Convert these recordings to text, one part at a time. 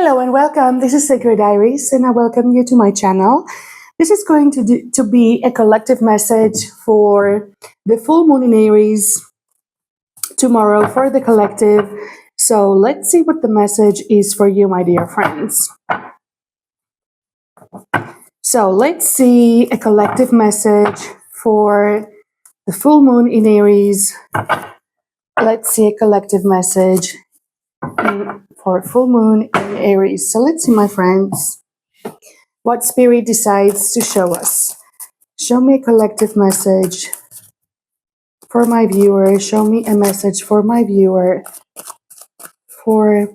Hello and welcome. This is Sacrediris and I welcome you to my channel. This is going to be a collective message for the full moon in Aries tomorrow for the collective. So let's see what the message is for you, my dear friends. So let's see a collective message for the full moon in Aries. Let's see a collective message for full moon in Aries. So let's see, my friends, what Spirit decides to show us. Show me a collective message for my viewer. Show me a message for my viewer for,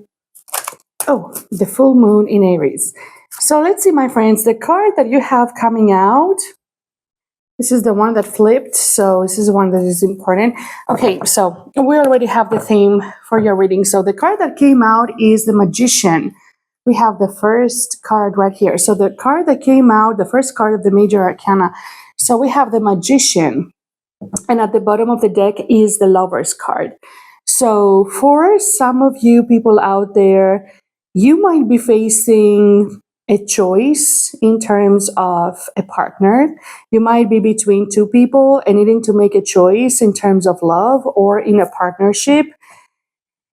the full moon in Aries. So let's see, my friends, the card that you have coming out. This is the one that flipped, so this is the one that is important. Okay, so we already have the theme for your reading. So the card that came out is the Magician. We have the first card right here. So the card that came out, the first card of the major arcana. So we have the Magician, and at the bottom of the deck is the Lover's card. So for some of you people out there, you might be facing a choice in terms of a partner. You might be between two people and needing to make a choice in terms of love or in a partnership.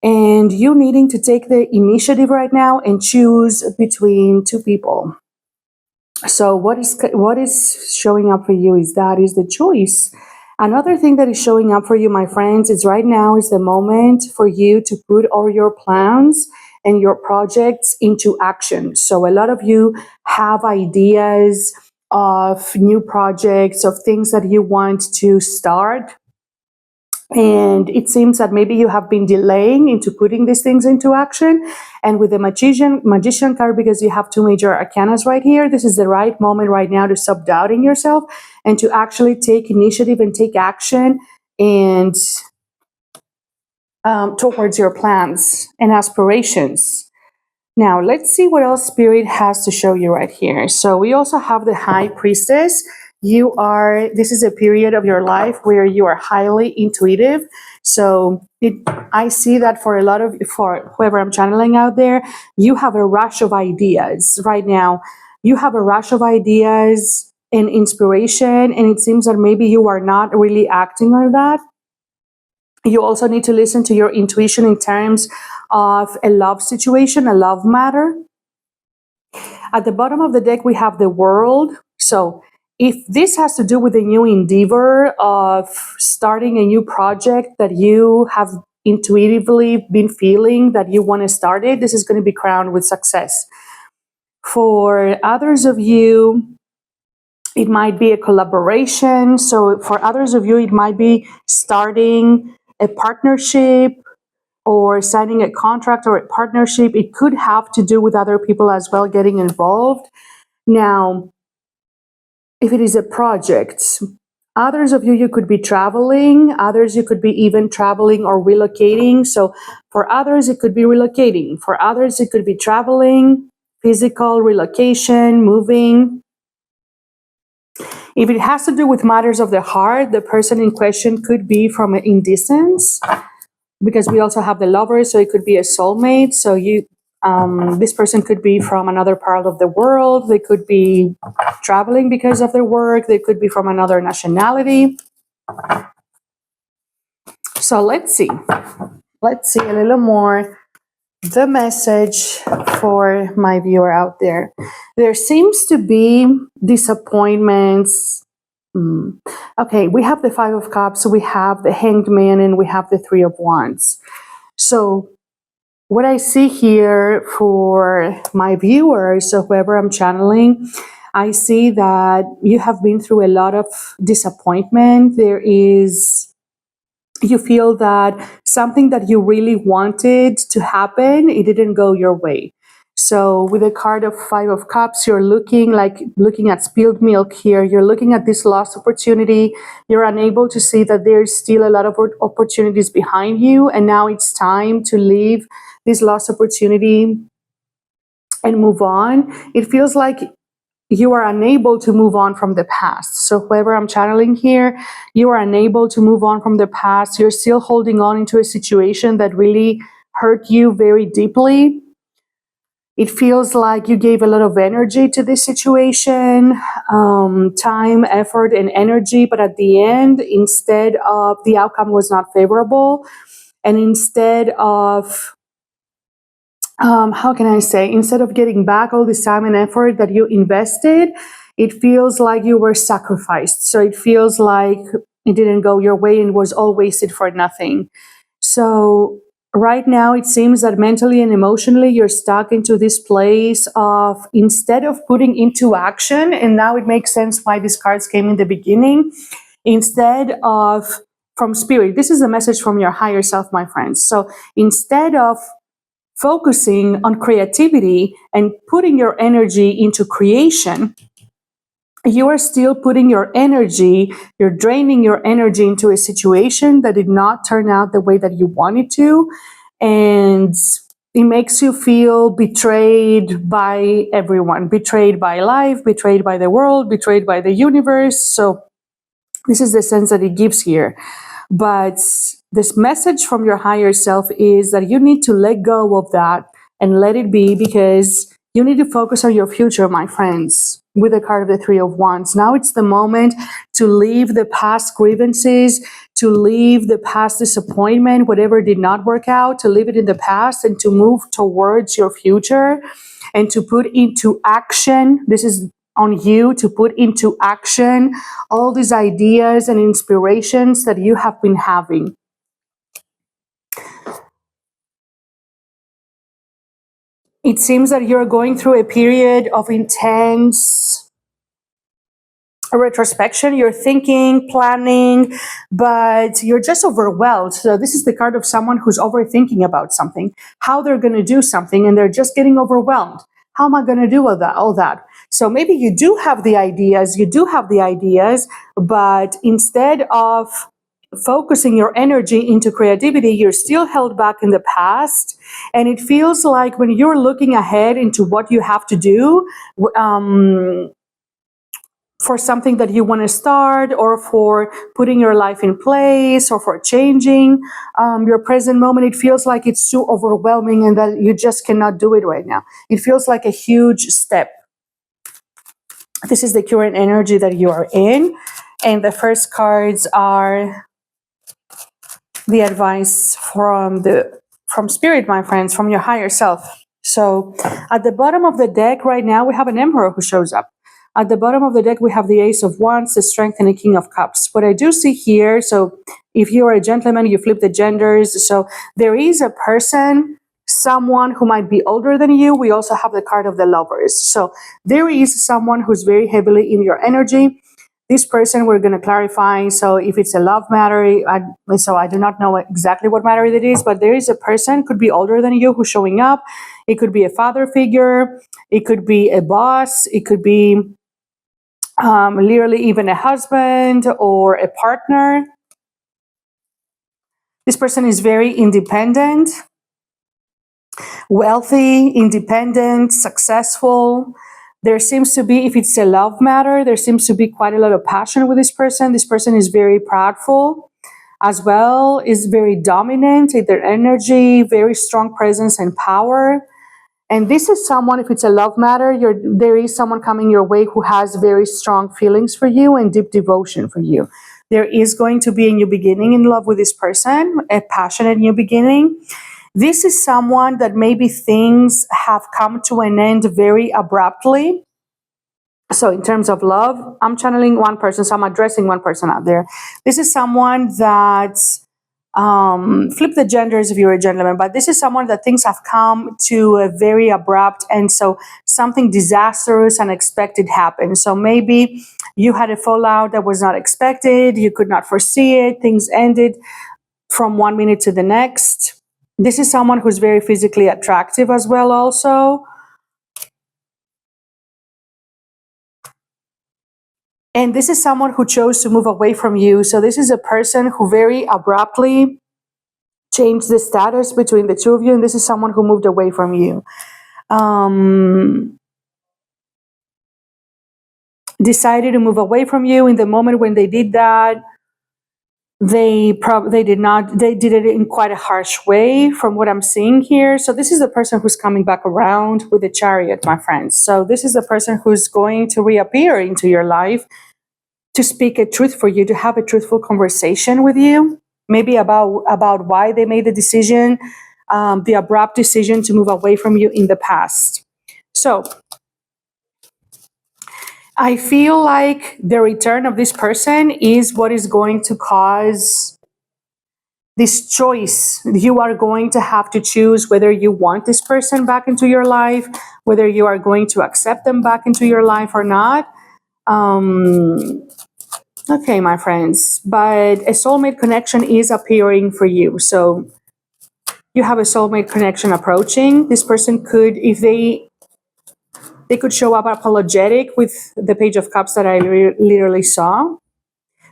And you needing to take the initiative right now and choose between two people. So what is showing up for you is the choice. Another thing that is showing up for you, my friends, is right now is the moment for you to put all your plans and your projects into action. So a lot of you have ideas of new projects, of things that you want to start. And it seems that maybe you have been delaying into putting these things into action. And with the magician card, because you have two major arcanas right here, this is the right moment right now to stop doubting yourself and to actually take initiative and take action and towards your plans and aspirations. Now, let's see what else Spirit has to show you right here. So we also have the High Priestess. This is a period of your life where you are highly intuitive. So I see that for whoever I'm channeling out there, you have a rush of ideas right now. You have a rush of ideas and inspiration, and it seems that maybe you are not really acting on that. You also need to listen to your intuition in terms of a love situation, a love matter. At the bottom of the deck, we have the World. So if this has to do with a new endeavor of starting a new project that you have intuitively been feeling that you want to start it, this is going to be crowned with success. For others of you, it might be a collaboration. So for others of you, it might be starting a partnership or signing a contract or a partnership. It could have to do with other people as well getting involved. Now, if it is a project, others of you, you could be traveling. Others, you could be even traveling or relocating. So for others, it could be relocating. For others, it could be traveling, physical relocation, moving. If it has to do with matters of the heart, the person in question could be from in distance, because we also have the Lover, so it could be a soulmate. So this person could be from another part of the world. They could be traveling because of their work. They could be from another nationality. So let's see a little more the message for my viewer out there. There seems to be disappointments. Okay, we have the Five of Cups, we have the Hanged Man, and we have the Three of Wands. So what I see here for my viewers, so whoever I'm channeling, I see that you have been through a lot of disappointment. You feel that something that you really wanted to happen, it didn't go your way. So with the card of Five of Cups, you're looking at spilled milk here. You're looking at this lost opportunity. You're unable to see that there's still a lot of opportunities behind you. And now it's time to leave this lost opportunity and move on. It feels like you are unable to move on from the past. So whoever I'm channeling here, you are unable to move on from the past. You're still holding on into a situation that really hurt you very deeply. It feels like you gave a lot of energy to this situation, time, effort, and energy, but at the end, instead of the outcome was not favorable, and instead of how can I say, instead of getting back all this time and effort that you invested, it feels like you were sacrificed. So it feels like it didn't go your way and was all wasted for nothing. So right now it seems that mentally and emotionally you're stuck into this place of, instead of putting into action, and now it makes sense why these cards came in the beginning, instead of, from spirit, this is a message from your higher self, my friends. So instead of focusing on creativity and putting your energy into creation, you are still putting your energy, you're draining your energy into a situation that did not turn out the way that you wanted to. And it makes you feel betrayed by everyone, betrayed by life, betrayed by the world, betrayed by the universe. So this is the sense that it gives here. But this message from your higher self is that you need to let go of that and let it be, because you need to focus on your future, my friends, with the card of the Three of Wands. Now it's the moment to leave the past grievances, to leave the past disappointment, whatever did not work out, to leave it in the past and to move towards your future and to put into action. This is on you to put into action all these ideas and inspirations that you have been having. It seems that you're going through a period of intense retrospection. You're thinking, planning, but you're just overwhelmed. So this is the card of someone who's overthinking about something, how they're going to do something, and they're just getting overwhelmed. How am I going to do all that? So maybe you do have the ideas, but instead of focusing your energy into creativity, you're still held back in the past. And it feels like when you're looking ahead into what you have to do, for something that you want to start, or for putting your life in place, or for changing your present moment, it feels like it's too overwhelming and that you just cannot do it right now. It feels like a huge step. This is the current energy that you are in. And the first cards are the advice from spirit, my friends, from your higher self. So at the bottom of the deck right now, we have an emperor who shows up. At the bottom of the deck, we have the Ace of Wands, the Strength, and the King of Cups. What I do see here, so if you are a gentleman, you flip the genders. So there is a person, someone who might be older than you. We also have the card of the Lovers. So there is someone who's very heavily in your energy. This person, we're going to clarify. So if it's a love matter, I do not know exactly what matter it is, but there is a person, could be older than you, who's showing up. It could be a father figure. It could be a boss. It could be literally even a husband or a partner. This person is very independent, wealthy, independent, successful. There seems to be, if it's a love matter, there seems to be quite a lot of passion with this person. This person is very proudful as well, is very dominant in their energy, very strong presence and power. And this is someone, if it's a love matter, there is someone coming your way who has very strong feelings for you and deep devotion for you. There is going to be a new beginning in love with this person, a passionate new beginning. This is someone that maybe things have come to an end very abruptly. So in terms of love, I'm channeling one person, so I'm addressing one person out there. This is someone that, flip the genders if you're a gentleman, but this is someone that things have come to a very abrupt, and so something disastrous, unexpected happened. So maybe you had a fallout that was not expected, you could not foresee it, things ended from 1 minute to the next. This is someone who's very physically attractive as well also. And this is someone who chose to move away from you. So this is a person who very abruptly changed the status between the two of you, and this is someone who moved away from you. Decided to move away from you. In the moment when they did that, they did it in quite a harsh way from what I'm seeing here. So this is the person who's coming back around with the Chariot, my friends. So this is the person who's going to reappear into your life to speak a truth for you, to have a truthful conversation with you, maybe about why they made the decision, the abrupt decision to move away from you in the past. So I feel like the return of this person is what is going to cause this choice. You are going to have to choose whether you want this person back into your life, whether you are going to accept them back into your life or not. Okay, my friends, but a soulmate connection is appearing for you. So you have a soulmate connection approaching. This person could, if they could show up apologetic with the Page of Cups that I literally saw.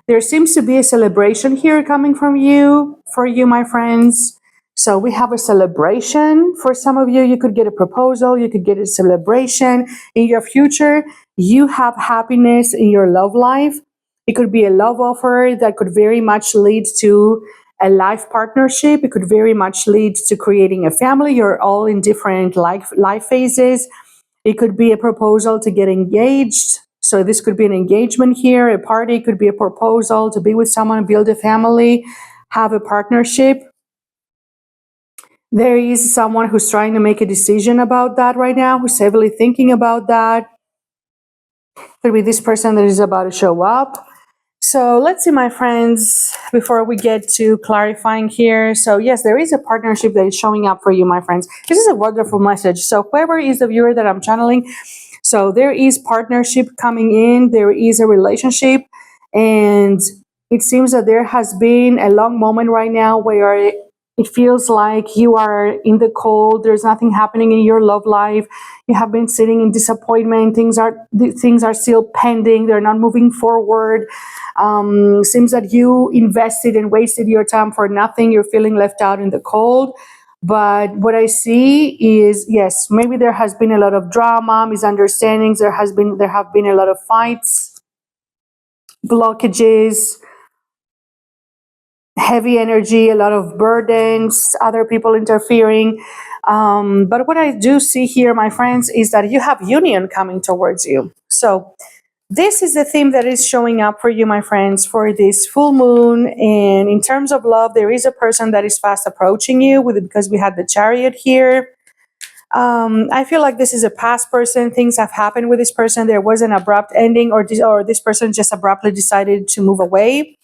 There seems to be a celebration here coming from you, for you, my friends. So we have a celebration. For some of you, you could get a proposal, you could get a celebration. In your future, you have happiness in your love life. It could be a love offer that could very much lead to a life partnership. It could very much lead to creating a family. You're all in different life phases. It could be a proposal to get engaged. So this could be an engagement here, a party, could be a proposal to be with someone, build a family, have a partnership. There is someone who's trying to make a decision about that right now, who's heavily thinking about that. Could be this person that is about to show up. So let's see, my friends, before we get to clarifying here. So yes, there is a partnership that is showing up for you, my friends. This is a wonderful message. So whoever is the viewer that I'm channeling, so there is partnership coming in, there is a relationship, and it seems that there has been a long moment right now where it feels like you are in the cold, there's nothing happening in your love life. You have been sitting in disappointment, things are still pending, they're not moving forward. Seems that you invested and wasted your time for nothing, you're feeling left out in the cold. But what I see is, yes, maybe there has been a lot of drama, misunderstandings, there have been a lot of fights, blockages, heavy energy, a lot of burdens, other people interfering. But what I do see here, my friends, is that you have union coming towards you. So this is the theme that is showing up for you, my friends, for this full moon. And in terms of love, there is a person that is fast approaching you because we had the Chariot here. I feel like this is a past person. Things have happened with this person. There was an abrupt ending, or this person just abruptly decided to move away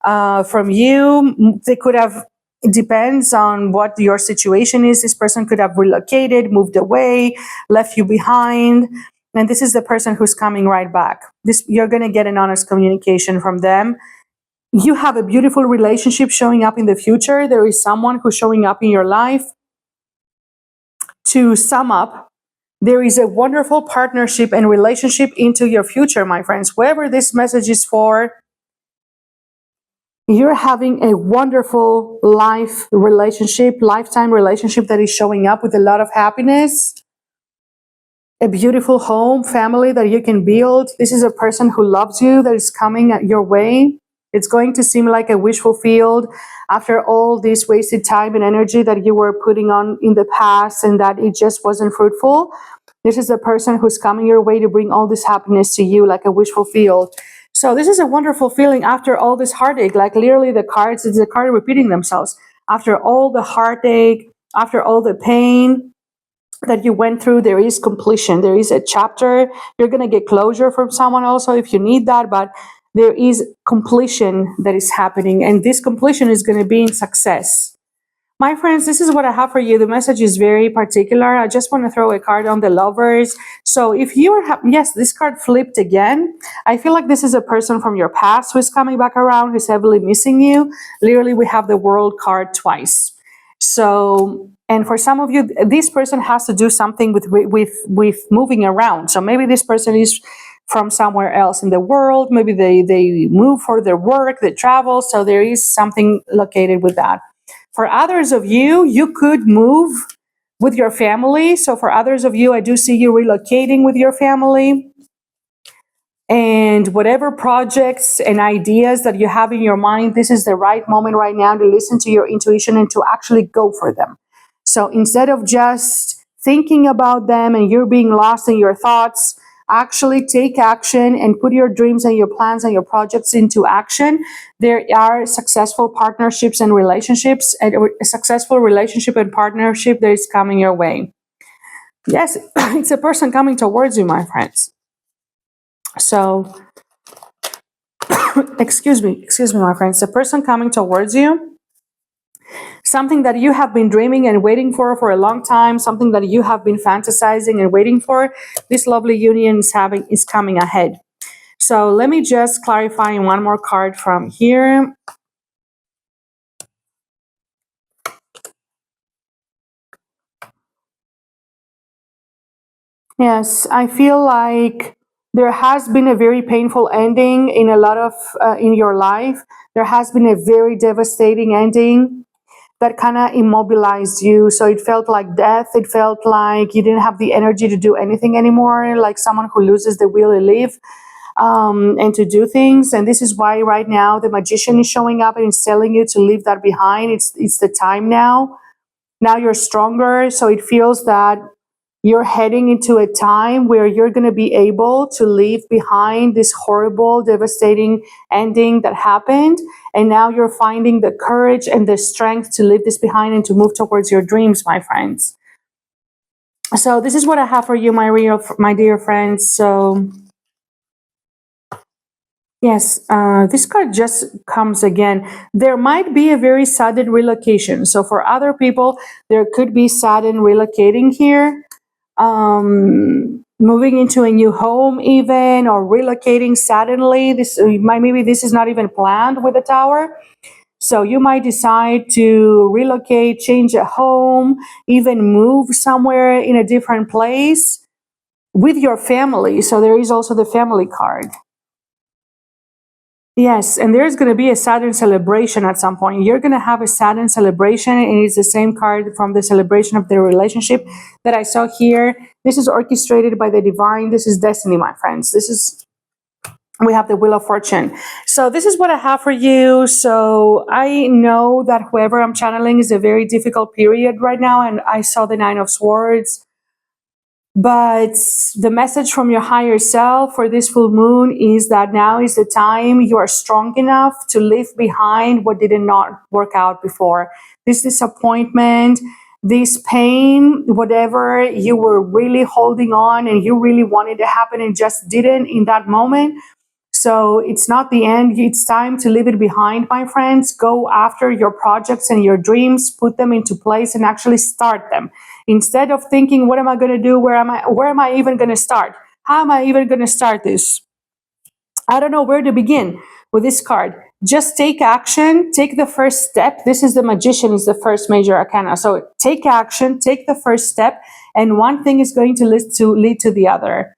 from you. They could have, it depends on what your situation is. This person could have relocated, moved away, left you behind. And this is the person who's coming right back. You're going to get an honest communication from them. You have a beautiful relationship showing up in the future. There is someone who's showing up in your life. To sum up, there is a wonderful partnership and relationship into your future, my friends. Whoever this message is for, you're having a wonderful lifetime relationship that is showing up with a lot of happiness. A beautiful home, family that you can build. This is a person who loves you that is coming at your way. It's going to seem like a wish fulfilled after all this wasted time and energy that you were putting on in the past and that it just wasn't fruitful. This is a person who's coming your way to bring all this happiness to you like a wish fulfilled. So this is a wonderful feeling after all this heartache. Like literally it's the card repeating themselves. After all the heartache, after all the pain that you went through, there is completion. There is a chapter. You're going to get closure from someone also if you need that, but there is completion that is happening, and this completion is going to be in success. My friends, this is what I have for you. The message is very particular. I just want to throw a card on the lovers. So if you are, yes, this card flipped again. I feel like this is a person from your past who is coming back around, who's heavily missing you. Literally, we have the World card twice. So, and for some of you, this person has to do something with moving around. So maybe this person is from somewhere else in the world. Maybe they move for their work, they travel. So there is something located with that. For others of you, you could move with your family. So for others of you, I do see you relocating with your family. And whatever projects and ideas that you have in your mind, this is the right moment right now to listen to your intuition and to actually go for them. So instead of just thinking about them and you're being lost in your thoughts, actually take action and put your dreams and your plans and your projects into action. There are successful partnerships and relationships, and a successful relationship and partnership that is coming your way. Yes, it's a person coming towards you, my friends. So excuse me, my friends, the person coming towards you, something that you have been dreaming and waiting for a long time, something that you have been fantasizing and waiting for, this lovely union is coming ahead. So let me just clarify one more card from here. Yes, I feel like there has been a very painful ending in a lot of in your life. There has been a very devastating ending that kind of immobilized you. So it felt like death. It felt like you didn't have the energy to do anything anymore, like someone who loses the will to live and to do things. And this is why right now the magician is showing up and is telling you to leave that behind. It's the time now. Now you're stronger. So it feels that you're heading into a time where you're going to be able to leave behind this horrible, devastating ending that happened. And now you're finding the courage and the strength to leave this behind and to move towards your dreams, my friends. So this is what I have for you, my dear friends. So yes, this card just comes again. There might be a very sudden relocation. So for other people, there could be sudden relocating here. Moving into a new home even, or relocating suddenly. Maybe this is not even planned with the tower. So you might decide to relocate, change a home, even move somewhere in a different place with your family. So there is also the family card. Yes, and there's going to be a Saturn celebration at some point. You're going to have a Saturn celebration, and it's the same card from the celebration of the relationship that I saw here. This is orchestrated by the divine. This is destiny, my friends. We have the Wheel of Fortune. So this is what I have for you. So I know that whoever I'm channeling is a very difficult period right now, and I saw the Nine of Swords. But the message from your higher self for this full moon is that now is the time you are strong enough to leave behind what did not work out before. This disappointment, this pain, whatever you were really holding on and you really wanted to happen and just didn't in that moment. So it's not the end. It's time to leave it behind, my friends. Go after your projects and your dreams, put them into place and actually start them. Instead of thinking, what am I going to do? Where am I even going to start? How am I even going to start this? I don't know where to begin with this card. Just take action, take the first step. This is the Magician, is the first major arcana. So take action, take the first step, and one thing is going to lead to the other.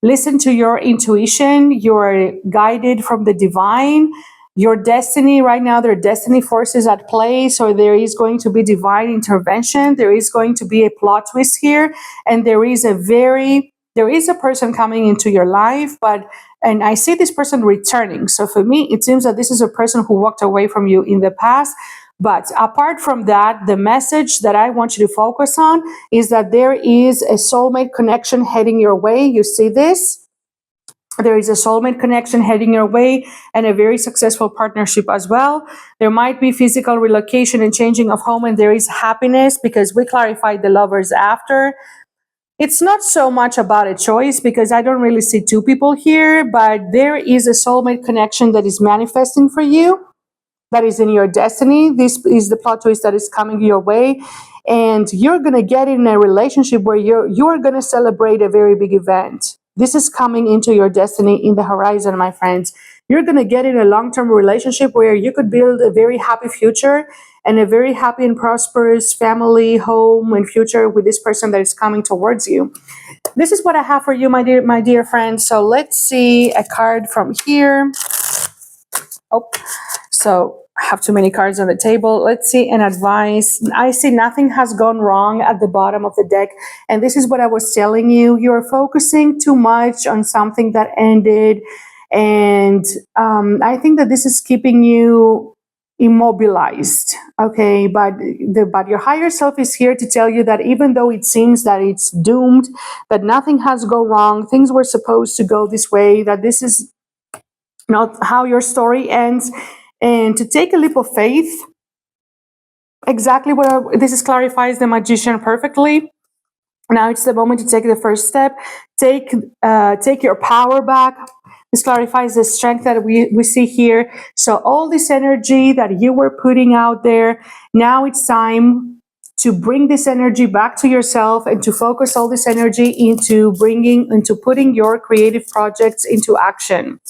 Listen to your intuition. You're guided from the divine. Your destiny right now, there are destiny forces at play. So there is going to be divine intervention. There is going to be a plot twist here. And there is a person coming into your life, and I see this person returning. So for me, it seems that this is a person who walked away from you in the past. But apart from that, the message that I want you to focus on is that there is a soulmate connection heading your way. You see this? There is a soulmate connection heading your way and a very successful partnership as well. There might be physical relocation and changing of home, and there is happiness because we clarified the lovers after. It's not so much about a choice because I don't really see two people here, but there is a soulmate connection that is manifesting for you. That is in your destiny. This is the plot twist that is coming your way. And you're going to get in a relationship where you're going to celebrate a very big event. This is coming into your destiny in the horizon, my friends. You're going to get in a long-term relationship where you could build a very happy future and a very happy and prosperous family, home, and future with this person that is coming towards you. This is what I have for you, my dear friends. So let's see a card from here. Oh, so have too many cards on the table. Let's see an advice. I see nothing has gone wrong at the bottom of the deck. And this is what I was telling you. You're focusing too much on something that ended. And I think that this is keeping you immobilized. Okay, but your higher self is here to tell you that even though it seems that it's doomed, that nothing has gone wrong, things were supposed to go this way, that this is not how your story ends, and to take a leap of faith. Exactly what this is clarifies the magician perfectly. Now it's the moment to take the first step. Take your power back. This clarifies the strength that we see here. So all this energy that you were putting out there, now it's time to bring this energy back to yourself and to focus all this energy into putting your creative projects into action.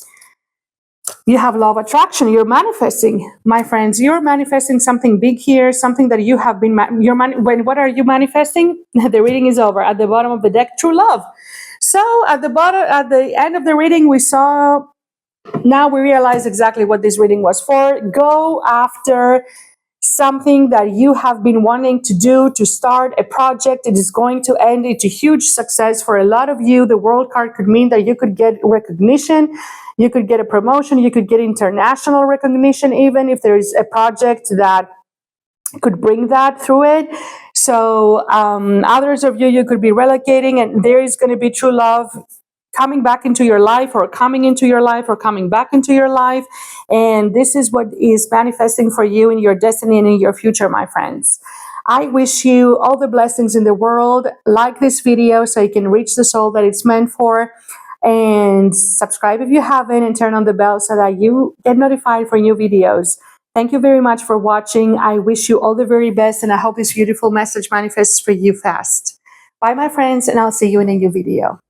You have law of attraction. You're manifesting, my friends. You're manifesting something big here, something that you have been. What are you manifesting? The reading is over. At the bottom of the deck, true love. So at the end of the reading, we saw. Now we realize exactly what this reading was for. Go after something that you have been wanting to do, to start a project. It is going to end into huge success for a lot of you. The World card could mean that you could get recognition, you could get a promotion, you could get international recognition, even if there's a project that could bring that through it. So others of you could be relocating, and there is going to be true love coming back into your life, or coming into your life, or coming back into your life. And this is what is manifesting for you in your destiny and in your future, my friends. I wish you all the blessings in the world. Like this video so you can reach the soul that it's meant for. And subscribe if you haven't, and turn on the bell so that you get notified for new videos. Thank you very much for watching. I wish you all the very best, and I hope this beautiful message manifests for you fast. Bye, my friends, and I'll see you in a new video.